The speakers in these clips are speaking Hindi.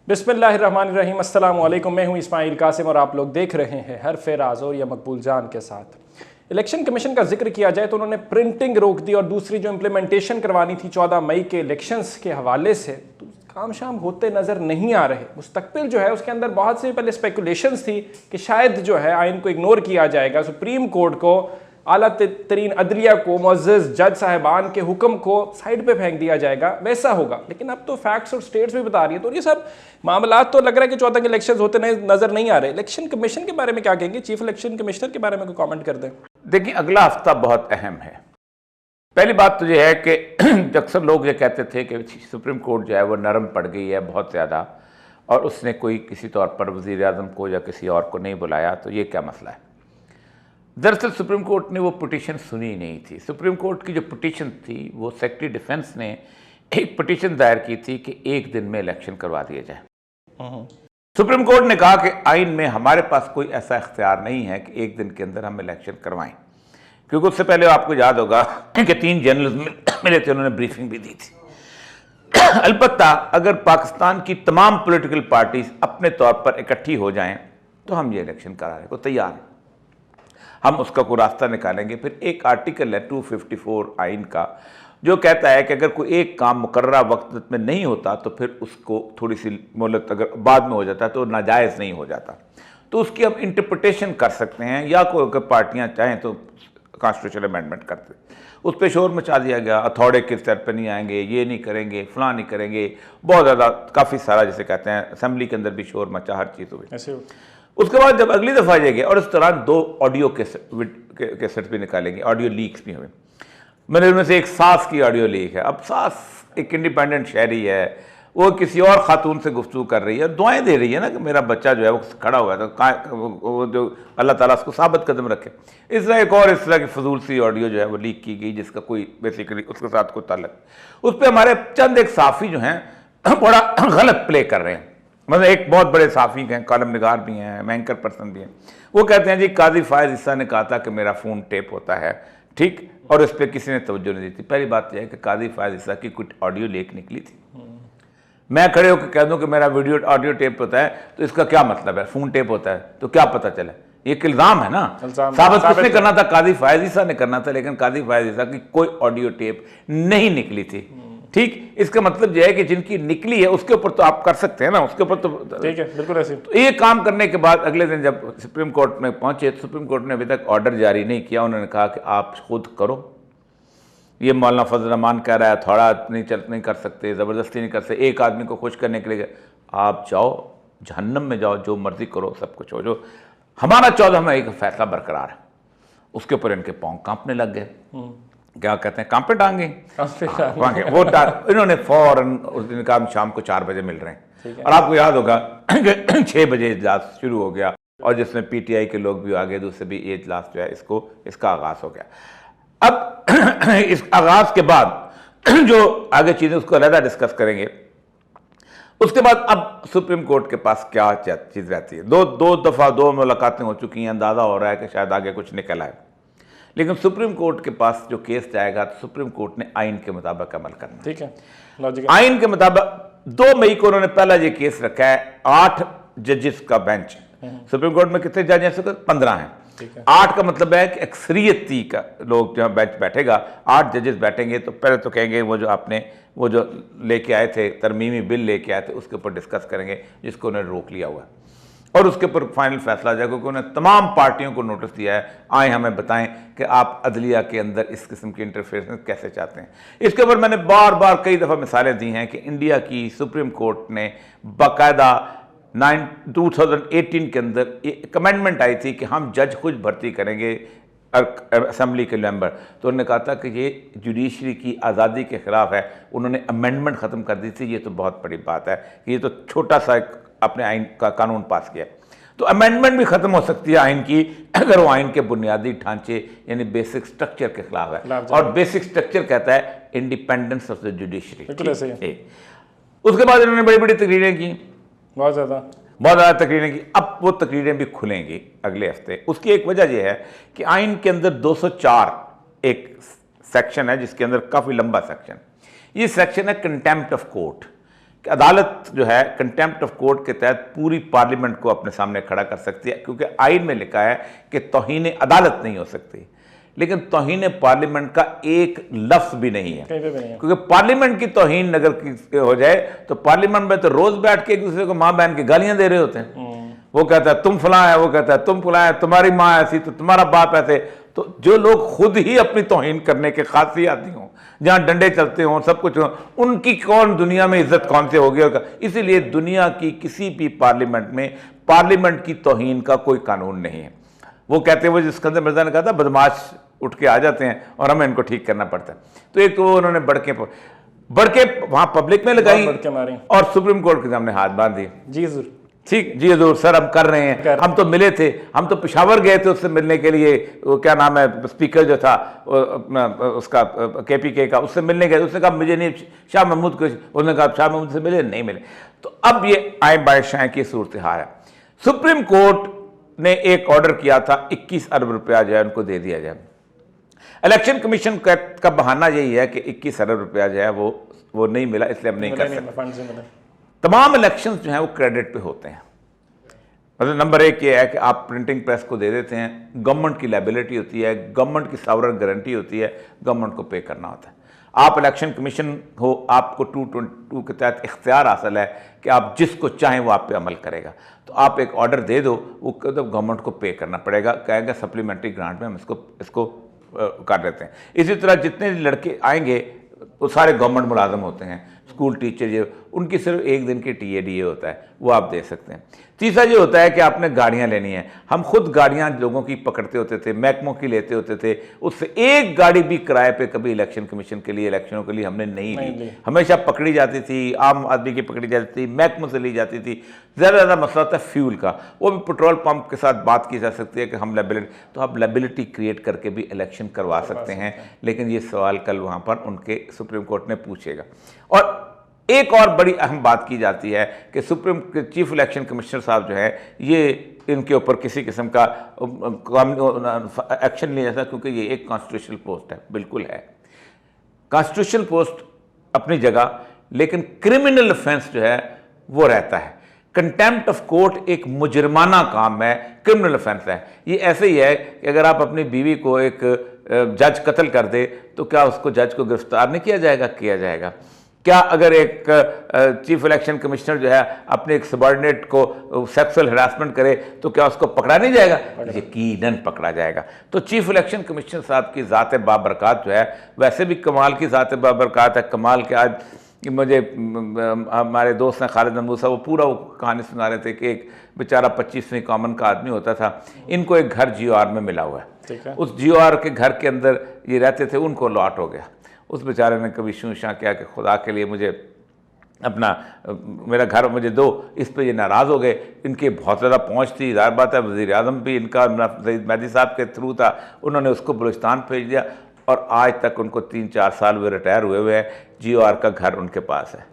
बिस्मिल्लाहिर्रहमानिर्रहीम, अस्सलाम वालेकुम। मैं हूं इस्माइल कासिम और आप लोग देख रहे हैं हरफ़े राज़ोर या मकबूल जान के साथ। इलेक्शन कमीशन का जिक्र किया जाए तो उन्होंने प्रिंटिंग रोक दी और दूसरी जो इम्प्लीमेंटेशन करवानी थी 14 मई के इलेक्शंस के हवाले से, तो काम शाम होते नज़र नहीं आ रहे। मुस्तकबिल जो है उसके अंदर बहुत से पहले स्पेकुलेशंस थी कि शायद जो है आइन को इग्नोर किया जाएगा, सुप्रीम कोर्ट को, आला तरीन अदलिया को, मुअज़्ज़ज़ जज साहिबान के हुक्म को साइड पे फेंक दिया जाएगा, वैसा होगा। लेकिन अब तो फैक्ट्स और स्टेट्स भी बता रही है, तो ये सब मामला तो लग रहा है कि 14 के इलेक्शन होते नजर नहीं आ रहे। इलेक्शन कमीशन के बारे में क्या कहेंगे? चीफ इलेक्शन कमिश्नर के बारे में कोई कमेंट कर दें। देखिए, अगला हफ्ता बहुत अहम है। पहली बात तो यह है कि अक्सर लोग ये कहते थे कि सुप्रीम कोर्ट जो है वो नरम पड़ गई है बहुत ज़्यादा और उसने कोई किसी तौर पर वज़ीर आज़म को या किसी और को नहीं बुलाया, तो ये क्या मसला है। दरअसल सुप्रीम कोर्ट ने वो पिटीशन सुनी नहीं थी। सुप्रीम कोर्ट की जो पिटीशन थी वो सेक्रेटरी डिफेंस ने एक पिटीशन दायर की थी कि एक दिन में इलेक्शन करवा दिया जाए। सुप्रीम कोर्ट ने कहा कि आइन में हमारे पास कोई ऐसा इख्तियार नहीं है कि एक दिन के अंदर हम इलेक्शन करवाएं, क्योंकि उससे पहले आपको याद होगा कि 3 जनरल्स मिले थे, उन्होंने ब्रीफिंग भी दी थी। अलबत्ता अगर पाकिस्तान की तमाम पॉलिटिकल पार्टीज अपने तौर पर इकट्ठी हो जाएं तो हम ये इलेक्शन कराने को तैयार हैं, हम उसका कोई रास्ता निकालेंगे। फिर एक आर्टिकल है 254 आइन का जो कहता है कि अगर कोई एक काम मुकर्ररा वक्त में नहीं होता तो फिर उसको थोड़ी सी मोहलत अगर बाद में हो जाता है तो नाजायज़ नहीं हो जाता, तो उसकी हम इंटरप्रिटेशन कर सकते हैं, या कोई अगर पार्टियां चाहें तो कॉन्स्टिट्यूशनल अमेंडमेंट करते। उस पर शोर मचा दिया गया, अथॉरिटी के स्तर पर नहीं आएंगे, ये नहीं करेंगे, फलां नहीं करेंगे, बहुत ज़्यादा काफ़ी सारा जिसे कहते हैं असेंबली के अंदर भी शोर मचा, हर चीज़ हुई। उसके बाद जब अगली दफ़ा जाएगी और इस दौरान 2 ऑडियो कैसेट भी निकालेंगे, ऑडियो लीक्स भी हुए। मैंने उनमें से एक सास की ऑडियो लीक है। अब सास एक इंडिपेंडेंट शहरी है, वो किसी और खातून से गुफ्तगू कर रही है, दुआएं दे रही है ना कि मेरा बच्चा जो है वो खड़ा हुआ है तो वो जो अल्लाह ताला उसको साबित कदम रखे। इस तरह एक और इस तरह की फजूल सी ऑडियो जो है वो लीक की गई जिसका कोई बेसिकली उसके साथ कोई ताल्लुक, उस पर हमारे चंद एक साफ़ी जो हैं बड़ा गलत प्ले कर रहे हैं। मतलब एक बहुत बड़े साफ़ी हैं, कॉलम निगार भी हैं, एंकर पर्सन भी हैं, वो कहते हैं जी काजी फायज ईसा ने कहा था कि मेरा फ़ोन टेप होता है, ठीक, और इस पर किसी ने तवज्जो नहीं दी थी। पहली बात यह है कि काजी फायज ईसा की कुछ ऑडियो लीक निकली थी। मैं खड़े होकर कह दूं कि मेरा वीडियो ऑडियो टेप होता है तो इसका क्या मतलब है, फ़ोन टेप होता है तो क्या पता चला, ये इल्ज़ाम है ना। साबित किसने करना था? काजी फायज ईसा ने करना था, लेकिन काजी फायज ईसा की कोई ऑडियो टेप नहीं निकली थी, ठीक। इसका मतलब यह है कि जिनकी निकली है उसके ऊपर तो आप कर सकते हैं ना, उसके ऊपर तो ठीक है, बिल्कुल ऐसे। तो ये काम करने के बाद अगले दिन जब सुप्रीम कोर्ट में पहुंचे, सुप्रीम कोर्ट ने अभी तक ऑर्डर जारी नहीं किया। उन्होंने कहा कि आप खुद करो, ये मौलाना फजल रहमान कह रहा है थोड़ा नहीं कर सकते, ज़बरदस्ती नहीं कर सकते, एक आदमी को खुश करने के लिए आप जाओ जहन्नम में जाओ, जो मर्जी करो, सब कुछ हो, जो हमारा 14 में एक फैसला बरकरार है। उसके ऊपर इनके पाँव कांपने लग गए, क्या कहते हैं, कांपे टांगे वो इन्होंने फौरन उस दिन का शाम को 4 बजे मिल रहे हैं। और आपको याद होगा 6 बजे इजलास शुरू हो गया और जिसमें पीटीआई के लोग भी आ गए, दूसरे भी ये इजलास जो है इसका आगाज हो गया। अब इस आगाज के बाद जो आगे चीजें उसको अलग डिस्कस करेंगे। उसके बाद अब सुप्रीम कोर्ट के पास क्या चीज रहती है। दो दफा 2 मुलाकातें हो चुकी हैं, अंदाजा हो रहा है कि शायद आगे कुछ निकल आए, लेकिन सुप्रीम कोर्ट के पास जो केस जाएगा तो सुप्रीम कोर्ट ने आइन के मुताबिक अमल करना, ठीक है। आइन के मुताबिक 2 मई को उन्होंने पहला ये केस रखा है। 8 जजेस का बेंच, सुप्रीम कोर्ट में कितने जज हैं? 15 हैं। 8 का मतलब है कि अक्सरियती का लोग जहाँ बेंच बैठेगा, 8 जजेस बैठेंगे। तो पहले तो कहेंगे वो जो लेके आए थे, तरमीमी बिल लेके आए थे, उसके ऊपर डिस्कस करेंगे जिसको उन्होंने रोक लिया हुआ है, और उसके ऊपर फाइनल फैसला आ जाएगा, क्योंकि उन्होंने तमाम पार्टियों को नोटिस दिया है, आए हमें बताएं कि आप अदलिया के अंदर इस किस्म की इंटरफेरेंस कैसे चाहते हैं। इसके ऊपर मैंने बार बार कई दफ़ा मिसालें दी हैं कि इंडिया की सुप्रीम कोर्ट ने बाकायदा 2018 के अंदर एक अमेंडमेंट आई थी कि हम जज खुद भर्ती करेंगे असेंबली के मेंबर, तो उन्होंने कहा था कि ये जुडिशरी की आज़ादी के ख़िलाफ़ है। उन्होंने अमेंडमेंट ख़त्म कर दी थी। ये तो बहुत बड़ी बात है कि ये तो छोटा सा अपने आइन का कानून पास किया, तो अमेंडमेंट भी खत्म हो सकती है आइन की अगर वो आइन के बुनियादी ढांचे यानी बेसिक स्ट्रक्चर के खिलाफ है। और बेसिक स्ट्रक्चर कहता है इंडिपेंडेंस ऑफ द जुडिशरी। उसके बाद इन्होंने बड़ी बड़ी तकरीरें की, बहुत ज़्यादा तकरीरें की। अब वो तकरीरें भी खुलेंगी अगले हफ्ते। उसकी एक वजह यह है कि आइन के अंदर 204 एक सेक्शन है जिसके अंदर काफ़ी लंबा सेक्शन, ये सेक्शन है कंटेम्प्ट ऑफ कोर्ट, कि अदालत जो है कंटेम्प्ट ऑफ कोर्ट के तहत पूरी पार्लियामेंट को अपने सामने खड़ा कर सकती है, क्योंकि आइन में लिखा है कि तौहीन अदालत नहीं हो सकती, लेकिन तौहीन पार्लियामेंट का एक लफ्ज भी नहीं है, क्योंकि पार्लियामेंट की तौहीन अगर हो जाए तो पार्लियामेंट में तो रोज बैठ के एक दूसरे को मां बहन की गालियां दे रहे होते हैं। वो कहता है तुम फलां है, वो कहता है तुम फलां है, तुम्हारी माँ ऐसी तो तुम्हारा बाप ऐसे। तो जो लोग खुद ही अपनी तौहीन करने के खासी आती हों, जहां डंडे चलते हों, सब कुछ हो, उनकी कौन दुनिया में इज्जत कौन से होगी। इसीलिए दुनिया की किसी भी पार्लियामेंट में पार्लियामेंट की तौहीन का कोई कानून नहीं है। वो कहते हैं, वो सिकंदर मिर्जा ने कहा था, बदमाश उठ के आ जाते हैं और हमें इनको ठीक करना पड़ता है। तो एक तो वो उन्होंने बढ़के वहां पब्लिक में लगाई और सुप्रीम कोर्ट के सामने हाथ बांध दिए। जी जरूर, ठीक, जी हजूर सर हम कर रहे हैं। हम तो मिले थे, हम तो पेशावर गए थे उससे मिलने के लिए, वो क्या नाम है स्पीकर जो था उसका KPK का, उससे मिलने गए। उसने कहा मुझे नहीं, शाह महमूद को, उसने कहा शाह महमूद से मिले, नहीं मिले। तो अब ये आए बादशाह की सूरत हाल है। सुप्रीम कोर्ट ने एक ऑर्डर किया था 21 अरब रुपया जो है उनको दे दिया जाए। इलेक्शन कमीशन का बहाना यही है कि 21 अरब रुपया जो है वो नहीं मिला, इसलिए हम नहीं कर सकते। तमाम इलेक्शंस जो हैं वो क्रेडिट पे होते हैं। मतलब नंबर एक ये है कि आप प्रिंटिंग प्रेस को दे देते हैं, गवर्नमेंट की लायबिलिटी होती है, गवर्नमेंट की सॉवरेन गारंटी होती है, गवर्नमेंट को पे करना होता है। आप इलेक्शन कमीशन हो, आपको 222 के तहत इख्तियार हासिल है कि आप जिसको चाहें वो आप पे अमल करेगा। तो आप एक ऑर्डर दे दो, वो गवर्नमेंट को पे करना पड़ेगा, कहेगा सप्लीमेंट्री ग्रांट में हम इसको कर देते हैं। इसी तरह जितने लड़के आएंगे वो सारे गवर्नमेंट मुलाजम होते हैं, स्कूल टीचर, ये उनकी सिर्फ एक दिन की TADA होता है, वो आप दे सकते हैं। तीसरा ये होता है कि आपने गाड़ियां लेनी है। हम खुद गाड़ियां लोगों की पकड़ते होते थे, महकमों की लेते होते थे, उससे एक गाड़ी भी किराए पे कभी इलेक्शन कमीशन के लिए, इलेक्शनों के लिए हमने नहीं ली। हमेशा पकड़ी जाती थी, आम आदमी की पकड़ी जाती थी, महकमों से ली जाती थी। ज़्यादा मसला था फ्यूल का, वो भी पेट्रोल पंप के साथ बात की जा सकती है कि हम लायबिलिटी, तो आप लायबिलिटी क्रिएट करके भी इलेक्शन करवा सकते हैं। लेकिन ये सवाल कल वहाँ पर उनके सुप्रीम कोर्ट ने पूछेगा। और एक और बड़ी अहम बात की जाती है कि सुप्रीम चीफ इलेक्शन कमिश्नर साहब जो है, ये इनके ऊपर किसी किस्म का एक्शन नहीं लिया जाता, क्योंकि ये एक कॉन्स्टिट्यूशनल पोस्ट है। बिल्कुल है कॉन्स्टिट्यूशनल पोस्ट अपनी जगह, लेकिन क्रिमिनल ऑफेंस जो है वो रहता है। कंटेम्प्ट ऑफ कोर्ट एक मुजरमाना काम है, क्रिमिनल ऑफेंस है। ये ऐसे ही है कि अगर आप अपनी बीवी को एक जज कत्ल कर दे तो क्या उसको जज को गिरफ्तार नहीं किया जाएगा? किया जाएगा। क्या अगर एक चीफ इलेक्शन कमिश्नर जो है अपने एक सबॉर्डिनेट को सेक्सुअल हरासमेंट करे तो क्या उसको पकड़ा नहीं जाएगा? यकीनन पकड़ा जाएगा। तो चीफ इलेक्शन कमिश्नर साहब की ज़ात बाबरकत जो है, वैसे भी कमाल की ज़ात बाबरकत है। कमाल के आज मुझे हमारे दोस्त हैं खालिद नमूसा, वो पूरा वो कहानी सुना रहे थे कि एक बेचारा 25वीं कॉमन का आदमी होता था, इनको एक घर GOR में मिला हुआ है। उस GOR के घर के अंदर ये रहते थे, उनको लॉट हो गया। उस बेचारे ने कभी शूं शां किया कि खुदा के लिए मुझे अपना मेरा घर मुझे दो। इस पे ये नाराज़ हो गए। इनकी बहुत ज़्यादा पहुंच थी, ज़ाहिर बात है वज़ीर आज़म भी इनका ज़ईद मेहदी साहब के थ्रू था, उन्होंने उसको बलूचिस्तान भेज दिया और आज तक उनको 3-4 साल हुए रिटायर हुए हैं। GOR का घर उनके पास है,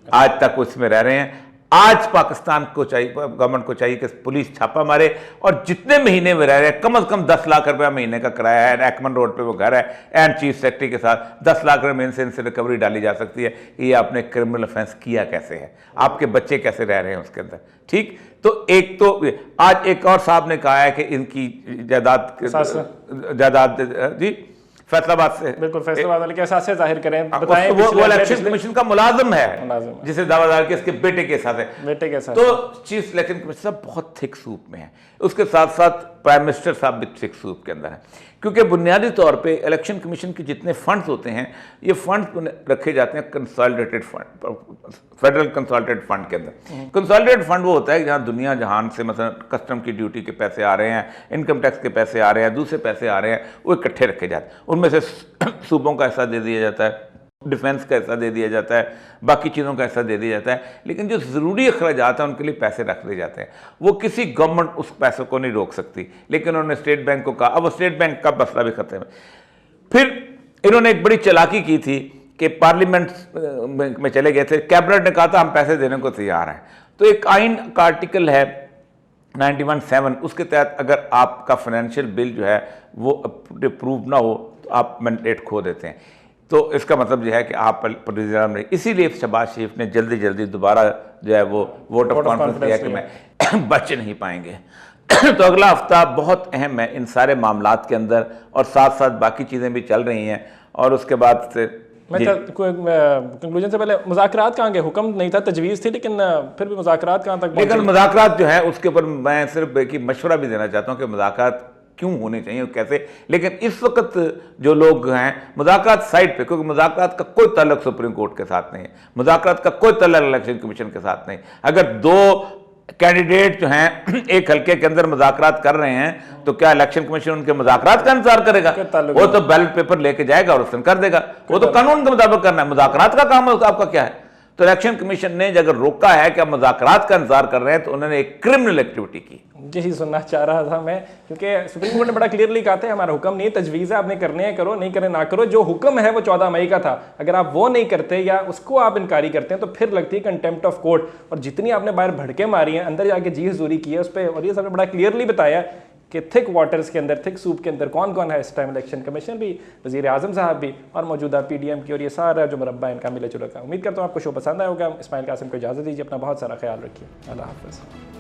आज तक उसमें रह रहे हैं। आज पाकिस्तान को चाहिए, गवर्नमेंट को चाहिए कि पुलिस छापा मारे और जितने महीने में रह रहे हैं, कम से कम 10 लाख रुपया महीने का किराया है। एक्मन रोड पे वो घर है, एंड चीफ सेक्रेटरी के साथ 10 लाख रुपये से इनसे रिकवरी डाली जा सकती है। ये आपने क्रिमिनल ऑफेंस किया कैसे है, आपके बच्चे कैसे रह रहे हैं उसके अंदर। ठीक, तो एक तो आज एक और साहब ने कहा है कि इनकी जायदाद जी फैसलाबाद से, बिल्कुल फैसलाबाद वाले के एहसास जाहिर करें, बताएं। वो इलेक्शन कमीशन का मुलाजिम है, जिसे दावादार के इसके बेटे के साथ है, बेटे के साथ। तो चीफ इलेक्शन कमीशन साहब बहुत थिक सूप में है। उसके साथ साथ प्राइम मिनिस्टर साहब भी थिक सूप के अंदर है, क्योंकि बुनियादी तौर पे इलेक्शन कमीशन के जितने फंड्स होते हैं, ये फंड्स रखे जाते हैं consolidated fund, federal consolidated fund के अंदर। कंसोलिडेटेड फंड वो होता है जहाँ दुनिया जहान से मतलब कस्टम की ड्यूटी के पैसे आ रहे हैं, इनकम टैक्स के पैसे आ रहे हैं, दूसरे पैसे आ रहे हैं, वो इकट्ठे रखे जाते हैं। उनमें से सूबों का हिस्सा दे दिया जाता है, डिफेंस का हिस्सा दे दिया जाता है, बाकी चीज़ों का हिस्सा दे दिया जाता है। लेकिन जो ज़रूरी अखराजात हैं उनके लिए पैसे रख दिए जाते हैं। वो किसी गवर्नमेंट उस पैसों को नहीं रोक सकती, लेकिन उन्होंने स्टेट बैंक को कहा। अब वो स्टेट बैंक का मसला भी खत्म है। फिर इन्होंने एक बड़ी चालाकी की थी कि पार्लियामेंट में चले गए थे, कैबिनेट ने कहा था हम पैसे देने को तैयार हैं। तो एक आइन का आर्टिकल है 91(7), उसके तहत अगर आपका फाइनेंशियल बिल जो है वो अप्रूव ना हो तो आप मैंडेट खो देते हैं। तो इसका मतलब यह है कि आप प्रेसिडेंट ने, इसीलिए शहबाज शरीफ ने जल्दी जल्दी दोबारा जो है वो वोट ऑफ कॉन्फिडेंस दिया कि मैं बच नहीं पाएंगे। तो अगला हफ्ता बहुत अहम है इन सारे मामलात के अंदर, और साथ साथ बाकी चीज़ें भी चल रही हैं। और उसके बाद से कंक्लूजन से पहले मुज़ाकरात कहाँ गए? हुक्म नहीं था, तजवीज़ थी, लेकिन फिर भी मुज़ाकरात कहाँ तक लेकिन मुज़ाकरात जो है उसके ऊपर मैं सिर्फ एक ही मशवरा भी देना चाहता हूँ कि मुज़ाकरात क्यों होने चाहिए और कैसे। लेकिन इस वक्त जो लोग हैं मुज़ाकरात साइड पे, क्योंकि मुज़ाकरात का कोई ताल्लुक सुप्रीम कोर्ट के साथ नहीं है, मुज़ाकरात का कोई ताल्लुक इलेक्शन कमीशन के साथ नहीं। अगर दो कैंडिडेट जो हैं एक हल्के के अंदर मुज़ाकरात कर रहे हैं तो क्या इलेक्शन कमीशन उनके मुज़ाकरात का इंतजार करेगा? वो तो बैलेट पेपर लेके जाएगा और उसने कर देगा, वो तो कानून के मुताबिक करना है। मुज़ाकरात का काम आपका क्या है? तो इलेक्शन कमीशन ने अगर रोका है कि आप मुज़ाकरात का इंतजार कर रहे हैं तो उन्होंने एक क्रिमिनल एक्टिविटी की। यही सुनना चाह रहा था मैं, क्योंकि सुप्रीम कोर्ट ने बड़ा क्लियरली कहा था हमारा हुक्म नहीं है, तजवीज़ है, आपने करने हैं करो, नहीं करने ना करो। जो हुक्म है वो 14 मई का था, अगर आप वो नहीं करते या उसको आप इनकारी करते हैं तो फिर लगती है कंटेम्प्ट ऑफ कोर्ट। और जितनी आपने बाहर भड़के मारी हैं, अंदर जाके जी हजूरी की है उस पर, और ये सबने बड़ा क्लियरली बताया कि थिक वाटर्स के अंदर, थिक सूप के अंदर कौन कौन है इस टाइम। इलेक्शन कमीशन भी, वज़ीर आज़म साहब भी, और मौजूदा PDM की, और ये सारा जो मुरब्बा इनका मिले जुले का। उम्मीद करता हूँ आपको शो पसंद आया होगा। इस्माइल कासिम को इजाज़त दीजिए, अपना बहुत सारा ख्याल रखिए। अल्लाह हाफ़िज़।